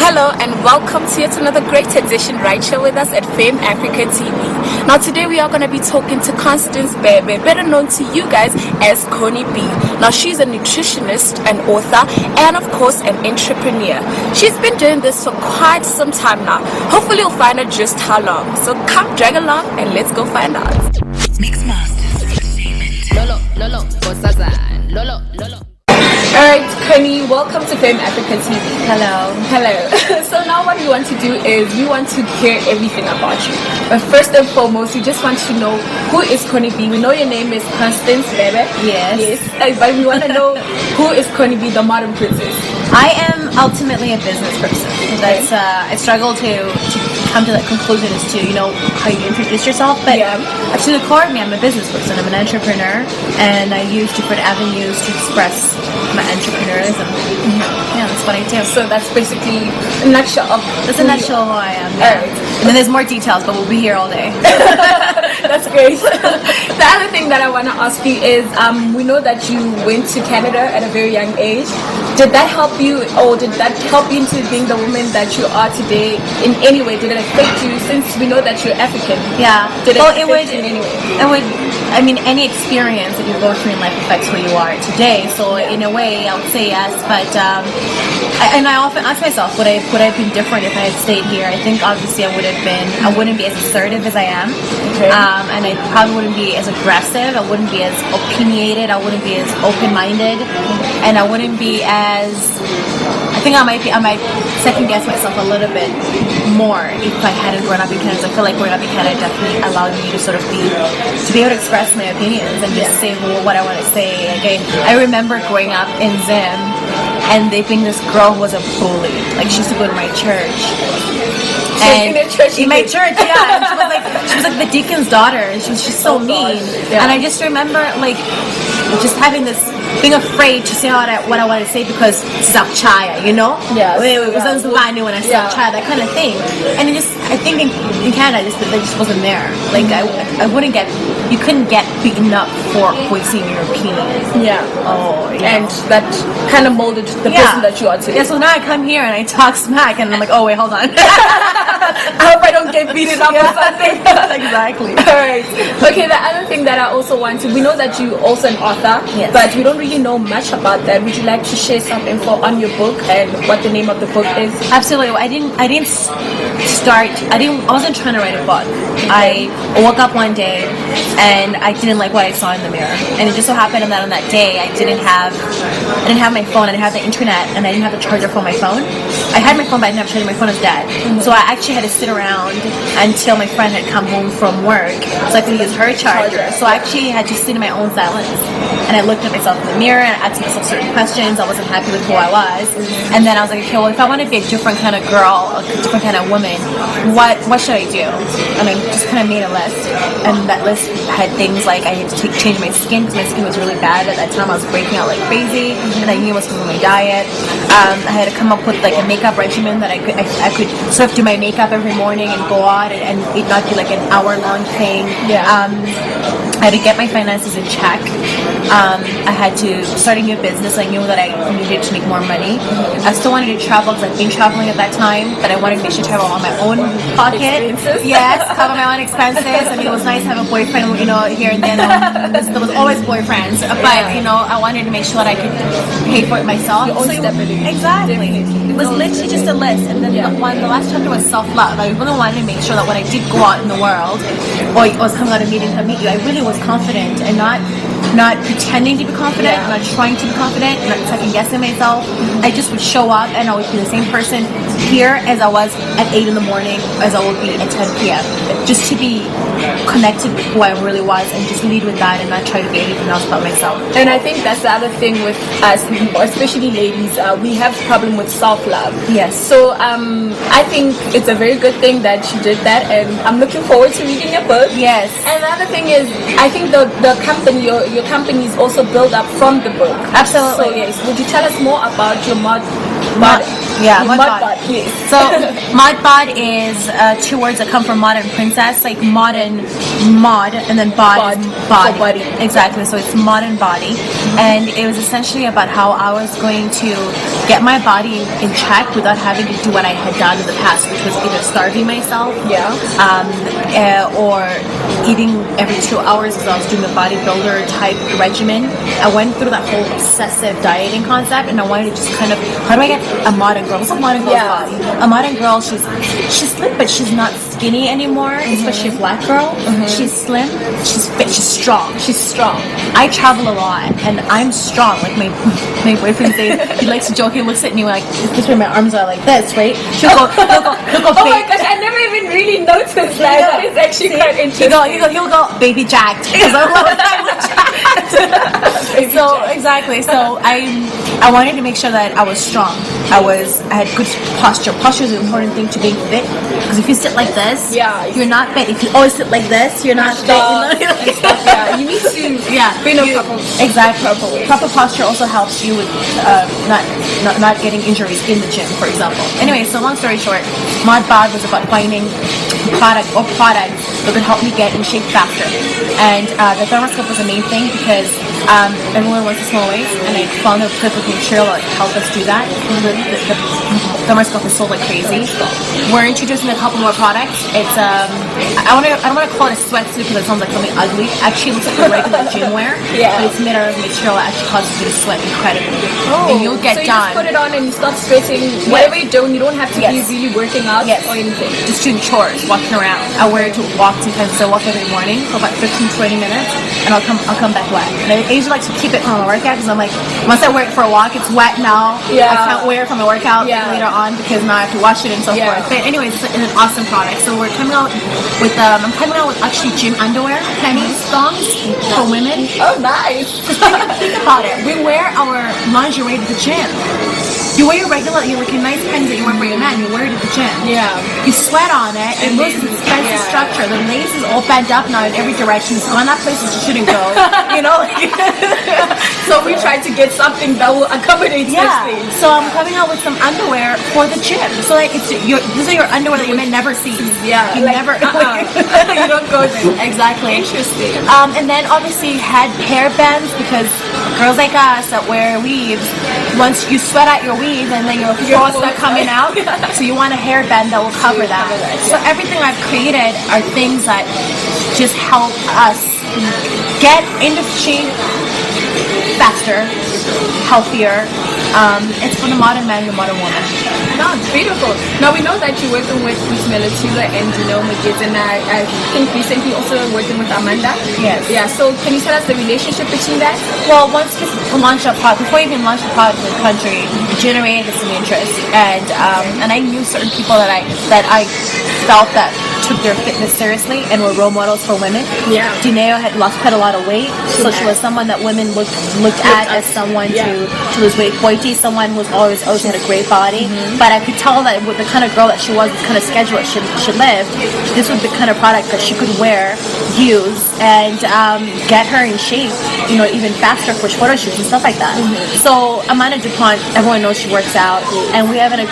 Hello and welcome to yet another great edition right here with us at Fame Africa TV. Now today we are going to be talking to Constance Bebe, better known to you guys as Connie B. Now she's a nutritionist, an author, and of course an entrepreneur. She's been doing this for quite some time now. Hopefully you'll find out just how long. So come drag along and let's go find out. Lolo, Lolo. Alright, Connie, welcome to Fame Africa TV. Hello. So now what we want to do is we want to hear everything about you. But first and foremost, we just want to know who is Connie B. We know your name is Constance Bebe. Yes. But we want to know who is Connie B, the modern princess. I am ultimately a business person. That's I struggle to come to that conclusion as to how you introduce yourself. But to the core of me, I'm a business person. I'm an entrepreneur, and I use different avenues to express my entrepreneurism. Yeah, that's what I do. So that's basically a nutshell of who I am. Yeah. Right. And then there's more details, but we'll be here all day. That's great. The other thing that I want to ask you is, we know that you went to Canada at a very young age. Did that help you, or did that help you into being the woman that you are today in any way? Did it affect you, since we know that you're African? Yeah. Did it affect you in any way? It would. I mean, any experience that you go through in life affects who you are today. So in a way, I would say yes. But I often ask myself, would I have been different if I had stayed here? I think obviously I wouldn't be as assertive as I am. Okay. And I probably wouldn't be as aggressive. I wouldn't be as opinionated. I wouldn't be as open-minded, and I wouldn't be as. I think I might second guess myself a little bit more if I hadn't grown up in Canada. I feel like growing up in Canada definitely allowed me to sort of be able to express my opinions and just say what I want to say. Like I remember growing up in Zim, and they think this girl was a bully. Like she used to go to my church. And in my church, yeah, and she was like the deacon's daughter, and she was just so mean. Yeah. And I just remember just having this, being afraid to say what I wanted to say because Zapchaya, Yeah. It was I knew when I said Zapchaya, that kind of thing. And I think in Canada, that just wasn't there. Like you couldn't get beaten up for voicing your opinion. Yeah. Oh, and that kind of molded the person that you are today. Yeah. So now I come here and I talk smack, and I'm like, oh wait, hold on. I hope I don't get beaten up or something. Exactly. Alright. Okay, the other thing that I also we know that you also an author, but we don't really know much about that. Would you like to share some info on your book and what the name of the book is? Absolutely. I wasn't trying to write a book. I woke up one day and I didn't like what I saw in the mirror. And it just so happened that on that day I didn't have my phone, I didn't have the internet, and I didn't have the charger for my phone. I had my phone, but I didn't have charger. My phone was dead. So I actually had to sit around until my friend had come home from work so I could use her charger. So I actually had to sit in my own silence. And I looked at myself in the mirror and I asked myself certain questions. I wasn't happy with who I was. And then I was like, okay, well, if I want to be a different kind of girl, a different kind of woman, what should I do? And I just kind of made a list. And that list had things like I had to change my skin because my skin was really bad at that time. I was breaking out like crazy, and I knew it was because of my diet. I had to come up with like a makeup regimen that I could sort of do my makeup every morning and go out and it not be like an hour-long thing. Yeah. I had to get my finances in check. I had to start a new business. I knew that I needed to make more money. I still wanted to travel because I've been traveling at that time, but I wanted to make sure to travel on my own pocket. Yes, cover my own expenses. I mean, it was nice to have a boyfriend, here and there. There was always boyfriends, but I wanted to make sure that I could pay for it myself. Your own stability. Exactly. Definitely. It was literally just a list, and then the last chapter was self-love. I really wanted to make sure that when I did go out in the world, or I was coming out of meeting to meet you, I really was confident and not pretending to be confident, not trying to be confident, not second guessing myself. I just would show up and I would be the same person here as I was at 8 in the morning as I would be at 10 p.m. Just to be connected with who I really was and just lead with that and not try to be anything else but myself. And I think that's the other thing with us, especially ladies, we have problem with self-love. Yes. So I think it's a very good thing that you did that, and I'm looking forward to reading your book. Yes. And the other thing is, I think the company, your company is also built up from the book. Absolutely. So yes, would you tell us more about your Yeah, Mod mod bod, bod. please. So mod bod is two words that come from modern princess, like modern mod, and then bod is body. For body. Exactly. So it's modern body, and it was essentially about how I was going to get my body in check without having to do what I had done in the past, which was either starving myself, or eating every 2 hours because I was doing a bodybuilder type regimen. I went through that whole obsessive dieting concept, and I wanted to just kind of, how do I get a modern girl? What's a modern girl's body? A modern girl, she's slim, but she's not skinny anymore, especially a black girl. She's slim, she's fit, she's strong. She's strong. I travel a lot, and I'm strong. Like my boyfriend says, he likes to joke. He looks at me like, this way my arms are like this, right? He'll go Oh my gosh, I never even really noticed that. That is actually quite interesting. He'll go baby jacked because I'm jacked. So exactly. So I wanted to make sure that I was strong. I had good posture. Posture is an important thing to being fit, because if you sit like this, you're not fit. If you always sit like this, you're not fit. You need to be no proper. Exactly. Proper posture also helps you with not getting injuries in the gym, for example. Anyway, so long story short, Mod Bod was about finding products that could help me get in shape faster. And the thermoscope was the main thing, because everyone wants to small waist, and I found a perfect material that helped us do that. The thermoscope is sold like crazy. We're introducing a couple more products. It's I don't want to call it a sweatsuit because it sounds like something ugly. Actually, it looks like a regular gym wear, but it's made out of material that actually causes you to sweat incredibly. And you'll get so done. Just put it on and you stop sweating. Whatever you don't have to be really working out or anything. Just doing chores, walking around. I wear it to walk sometimes. So I walk every morning for about 15-20 minutes, and I'll come back wet. And I usually like to keep it from my workout, because I'm like, once I wear it for a walk, it's wet now. I can't wear it from my workout later on, because now I have to wash it and so forth. But anyways, it's an awesome product. So we're coming out with actually gym underwear, panties, thongs for women. Oh, nice. Just think about it. We wear our lingerie to the gym. You wear your nice panties that you wear for your man, you wear it at the gym. You sweat on it, it loses its fancy structure. The lace is all bent up now in every direction. It's gone up places you shouldn't go. So we tried to get something that will accommodate these things. So I'm coming out with some underwear for the gym. So like these are your underwear that your man never sees. You never you don't go there. Exactly. Interesting. And then obviously had hair bands, because girls like us that wear weaves, once you sweat out your weave and then your flaws start coming out, so you want a hairband that will cover that. So everything I've created are things that just help us get into shape faster, healthier. It's for the modern man, the modern woman. No, it's beautiful. Now we know that you're working with Melatula and Magids, and I think recently also working with Amanda. Yes. Yeah. So can you tell us the relationship between that? Well, once we launched our product, before we even launched the product in the country, it generated some interest, and I knew certain people that I felt that took their fitness seriously and were role models for women. Dineo had lost quite a lot of weight, so she was someone that women looked at as someone to lose weight. Boiti, someone who was always had a great body, but I could tell that with the kind of girl that she was, the kind of schedule that she lived, this was the kind of product that she could wear, use, and get her in shape, even faster for photo shoots and stuff like that. So Amanda DuPont, everyone knows she works out, and we have a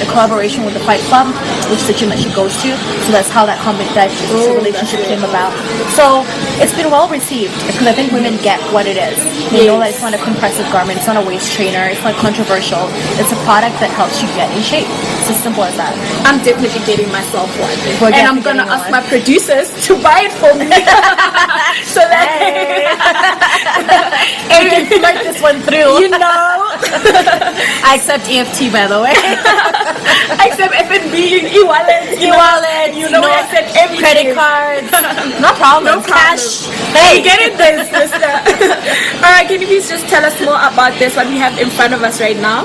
collaboration with the Fight Club, which is the gym that she goes to. So that's how that relationship came about. So it's been well received, because I think women get what it is. They know that it's not a compressive garment, it's not a waist trainer, it's not controversial. It's a product that helps you get in shape. It's as simple as that. I'm definitely getting myself one. And I'm going to ask my producers to buy it for me. So that and you can flirt this one through. I accept EFT, by the way. I accept FNB, e-wallet. I accept everything. Credit cards. No problem. Cash. Hey, get it this, sister. Alright, can you please just tell us more about this, what we have in front of us right now?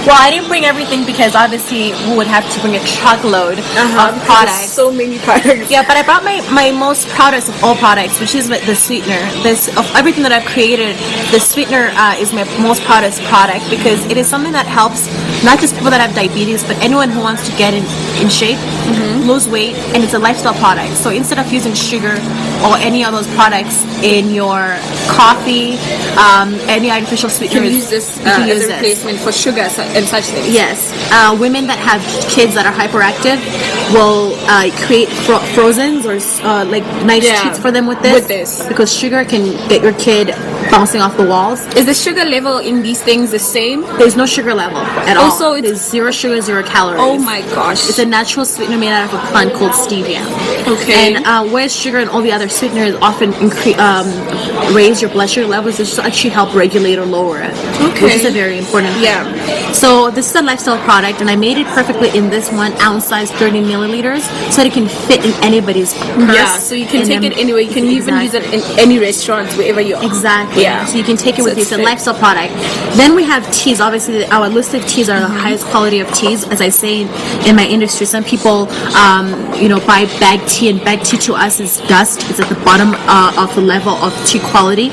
Well, I didn't bring everything because obviously we would have to bring a truckload of products. So many products. Yeah, but I brought my most proudest of all products, which is the sweetener. Of everything that I've created, the sweetener is my most proudest product, because it is something that helps not just people that have diabetes, but anyone who wants to get in shape. lose weight, and it's a lifestyle product. So instead of using sugar or any of those products in your coffee, any artificial sweeteners, You can use this you can as use a replacement for sugar and such things. Yes, women that have kids that are hyperactive will create frozens or like nice treats for them with this, because sugar can get your kid bouncing off the walls. Is the sugar level in these things the same? There's no sugar level at all. Also, there's 0 sugar, 0 calories. Oh my gosh! It's a natural sweetener made out of a plant called stevia. Okay. And whereas sugar and all the other sweeteners often raise your blood sugar levels, this actually help regulate or lower it. Okay. Which is a very important thing. Yeah. So this is a lifestyle product, and I made it perfectly in this 1 ounce size, 30 milliliters, so that it can fit in anybody's purse. Yeah, so you can take it anywhere. You can even use it in any restaurant, wherever you are. Exactly. Yeah. So you can take it with you. It's a lifestyle product. Then we have teas. Obviously, our list of teas are the highest quality of teas. As I say in my industry, some people, buy bagged tea, and bagged tea to us is dust. It's at the bottom of the level of tea quality.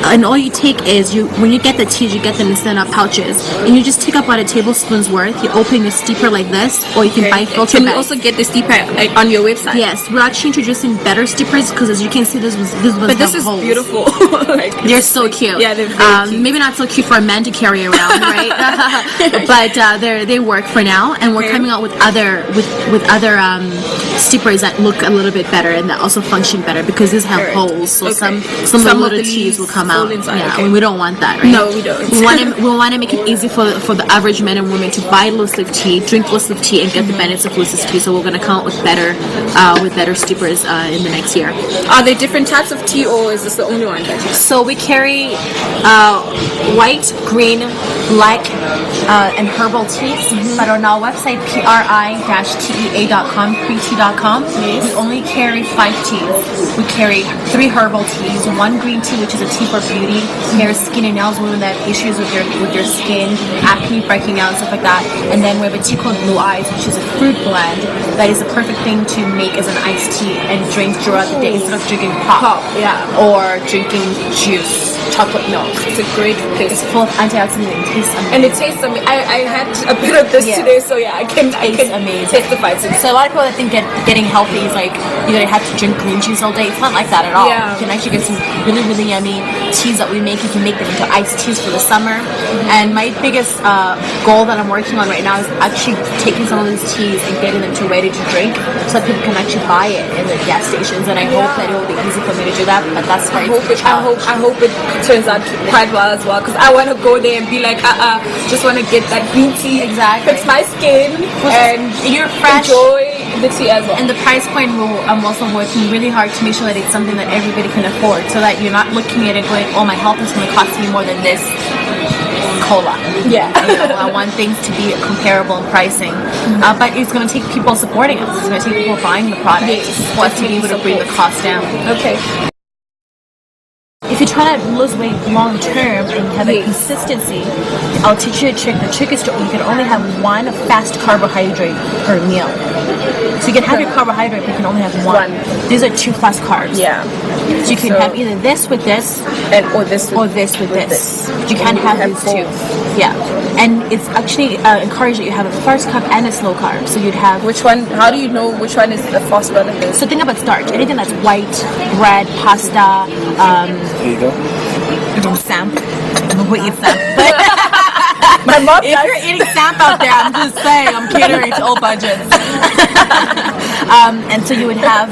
And all you take is when you get the teas, you get them in stand-up pouches, and you just take about a tablespoon's worth. You open your steeper like this, or you can buy filter Can bags. you also get the steeper on your website? Yes, we're actually introducing better steepers, because as you can see, this was But this is beautiful. They're so cute. Yeah, they're very cute. Maybe not so cute for a man to carry around, right? But they work for now, and we're coming out with other steepers that look a little bit better and that also function better, because these have holes. So some of the little teas will come out. And we don't want that, right? No, we don't. We want to make it easy for the average men and women to buy loose leaf tea, drink loose leaf tea, and get the benefits of loose leaf tea. So we're going to come out with better steepers in the next year. Are there different types of tea, or is this the only one? So we carry white, green, black, and herbal teas. But on our website, pri-tea.com, pre-tea.com, we only carry 5 teas. We carry 3 herbal teas, 1 green tea, which is a tea for beauty, hair, skin, and nails, women that have issues with their skin, acne, breaking out, stuff like that. And then we have a tea called Blue Eyes, which is a fruit blend that is the perfect thing to make as an iced tea and drink throughout the day instead of drinking pop, or drinking juice, chocolate milk. It's a great place. It's full of antioxidants and tastes amazing. And it tastes amazing. I had a bit of this today, so I can amazing. testify to it. So a lot of people that think getting healthy is like you have to drink green juice all day. It's not like that at all. Yeah. You can actually get some really, really yummy teas that we make. You can make them into iced teas for the summer. And my biggest goal that I'm working on right now is actually taking some of these teas and getting them to ready to drink, so that people can actually buy it in the gas stations. And I hope that it will be easy for me to do that. But that's why I hope it turns out quite well as well, because I want to go there and be like, just want to get that green tea, fix my skin, and you're fresh. Enjoy the tea as well. And the price point I'm also working really hard to make sure that it's something that everybody can afford, so that you're not looking at it going, oh, my health is going to cost me more than this cola. Yeah. I want things to be comparable in pricing, but it's going to take people supporting us. It's going to take people buying the product for us to be able to bring the cost down. Okay. If you're trying to lose weight long term and have a consistency, I'll teach you a trick. The trick is you can only have 1 fast carbohydrate per meal. So you can have your carbohydrate, but you can only have 1. These are 2 fast carbs. Yeah. So you can have either this with this, or this with this. You can't have these 2. Yeah. And it's actually encouraged that you have a fast carb and a slow carb. So you'd have... Which one? How do you know which one is the fast one? So think about starch. Anything that's white, bread, pasta, There you go. Samp. We eat Samp. My mom If you're eating Samp out there, I'm just saying, I'm catering to all budgets. And so you'd have,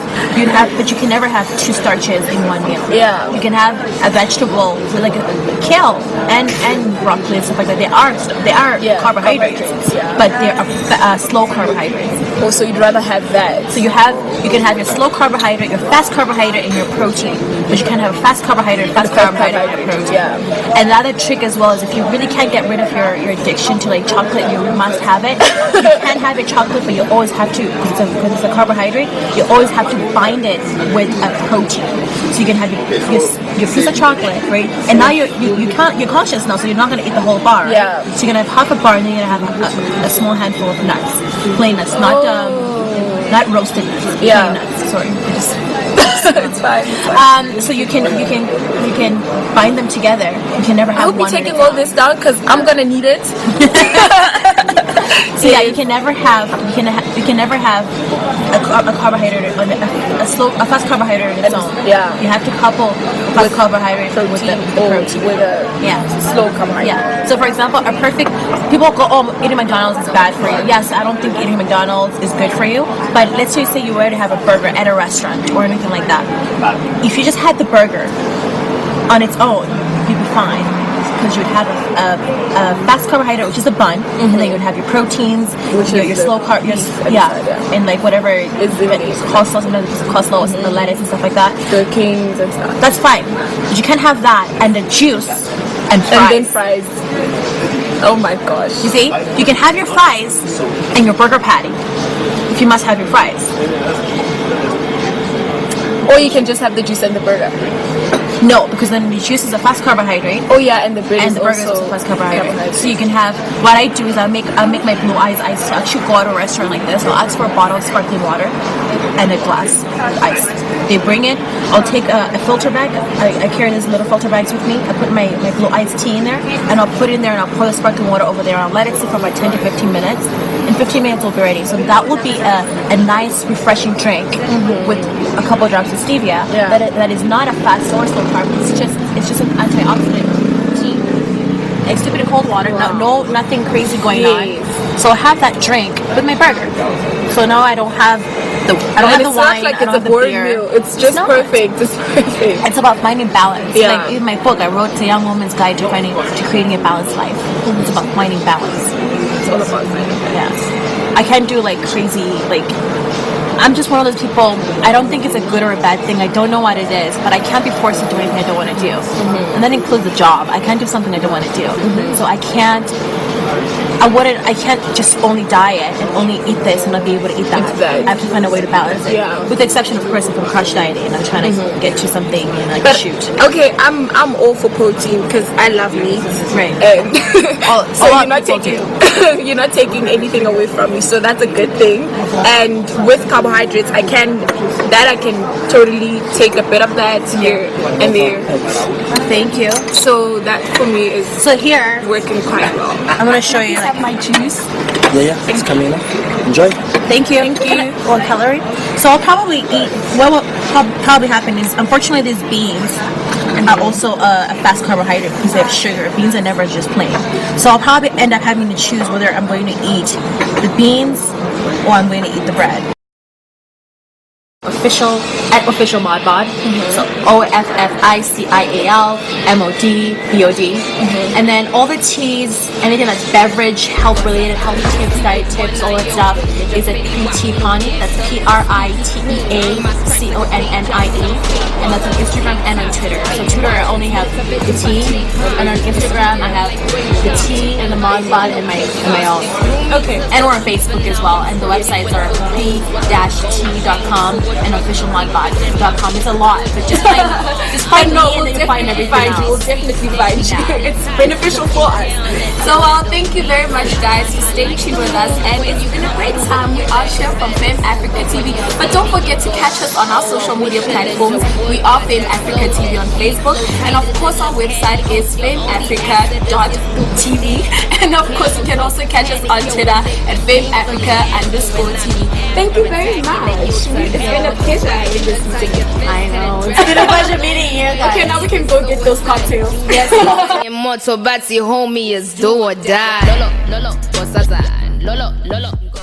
but you can never have 2 starches in one meal. Yeah. You can have a vegetable, like kale and broccoli and stuff like that. They are carbohydrates, but they're slow carbohydrates. Oh, so you'd rather have that. So you can have your slow carbohydrate, your fast carbohydrate, and your protein. But you can't have a fast carbohydrate, and protein. Yeah. And the other trick as well is if you really can't get rid of your addiction to like chocolate, you must have it. You can have your chocolate, but you always have to, because it's a carbohydrate, you always have to bind it with a protein. So you can have your piece of chocolate, right? And now you're conscious now, so you're not going to eat the whole bar. Right? Yeah. So you're going to have half a bar, and then you're going to have a small handful of nuts, plain nuts, not roasted nuts. Plain nuts. Sorry. It's fine. So you can bind them together. You can never have one. I hope you're taking all this down, because I'm gonna need it. So yeah, you can never have a carbohydrate, a fast carbohydrate on its own. Yeah. You have to couple fast carbohydrate with the protein. With a slow carbohydrate. Yeah. So for example, people go, oh, eating McDonald's is bad for you. Yes, I don't think eating McDonald's is good for you. But let's just say you were to have a burger at a restaurant or anything like that. If you just had the burger on its own, you'd be fine. Because you would have a fast carbohydrate, which is a bun, and then you would have your proteins, which your slow carb, and like whatever is coleslaw, and the lettuce and stuff like that. The kings and stuff. That's fine, but you can't have that and the juice and fries. And then fries. Oh my gosh! You see, you can have your fries and your burger patty. If you must have your fries, or you can just have the juice and the burger. No, because then the juice is a fast carbohydrate. Oh yeah, and the bread and is the burger also is a fast carbohydrate. So you can have. What I do is I make my blue ice iced tea. I actually go to a restaurant like this. I'll ask for a bottle of sparkling water and a glass of ice. They bring it. I'll take a filter bag. I carry these little filter bags with me. I put my blue iced tea in there, and I'll put it in there, and I'll pour the sparkling water over there. And I'll let it sit for about 10 to 15 minutes. In 15 minutes, it'll be ready. So that will be a nice, refreshing drink with a couple of drops of stevia. Yeah. That is not a fast or slow carb. It's just an antioxidant tea. I dip it in cold water. Wow. Nothing crazy going on. So I have that drink with my burger. So now I don't have the wine. Like I don't it's a boring meal. It's just perfect. It's perfect. It's about finding balance. Yeah. Like in my book, I wrote "It's a Young Woman's Guide to Creating a Balanced Life." It's about finding balance. It's all about finding. Yes. I can't do like crazy like. I'm just one of those people, I don't think it's a good or a bad thing. I don't know what it is, but I can't be forced to do anything I don't want to do. And that includes the job. I can't do something I don't want to do. So I can't just only diet and only eat this and not be able to eat that. Exactly. I have to find a way to balance it. Yeah. With the exception, of course, if I'm crush dieting and I'm trying to get to something and like shoot. Okay, I'm all for protein because I love meat. Right. And so you're not taking anything away from me, so that's a good thing. And with carbohydrates, I can totally take a bit of that here and there. Thank you. So that for me is here working quite well. I'm gonna show you. Have my juice. Yeah, it's coming up. Enjoy. Thank you. Or celery. So I'll probably eat. What will probably happen is, unfortunately, these beans are also a fast carbohydrate because they have sugar. Beans are never just plain. So I'll probably end up having to choose whether I'm going to eat the beans or I'm going to eat the bread. Official modbod. So OFFICIALMODBOD. And then all the teas, anything that's beverage, health related, health tips, diet tips, all that stuff is at PT Connie. That's PRITEACONNIE. And that's on Instagram and on Twitter. So Twitter I only have the tea, and on Instagram I have the tea and the modbod and my own. Okay. And we're on Facebook as well. And the websites are p-t.com and officialmodbod.com. It's a lot, but just find me and then you find everything else. We'll definitely find you. It's beneficial for us. So thank you very much, guys, for staying tuned with us, and it's been a great time. We are here from Fame Africa TV, but don't forget to catch us on our social media platforms. We are Fame Africa TV on Facebook, and of course our website is fameafrica.tv, and of course you can also catch us on Twitter at fameafrica_TV. Thank you very much. It's been a pleasure in this meeting. I know. It's been a pleasure meeting you guys. Okay, now we can go get those cocktails. Yes. Moto Bati homie is do or die. Lolo, Lolo,